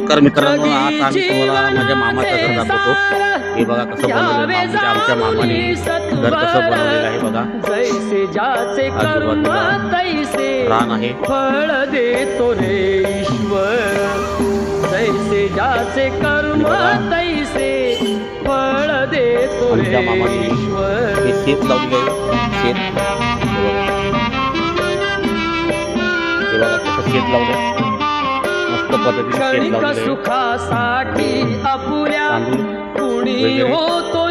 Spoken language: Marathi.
तर मित्रांनो आज आम्ही तुम्हाला माझ्या मामाचं घर दाखवतो। हे बघा कसं बनवलेलं आहे, आमच्या मामाने घर कसं बनवलेलं आहे बघा। जैसे जाचे कर्म तैसे रान आहे, फळ देतो रे ईश्वर। जैसे जाचे कर्म तैसे फळ देतो रे आमच्या मामाने ईश्वर। हे शेत लावलेलं आहे, शेत हे बघा कसं शेत लावलंय, मस्त पद्धतीने शेत क्षणिक लावलेलं आहे। सुखासाठी अपुऱ्या तांदूळ कुणी वगैरे होतो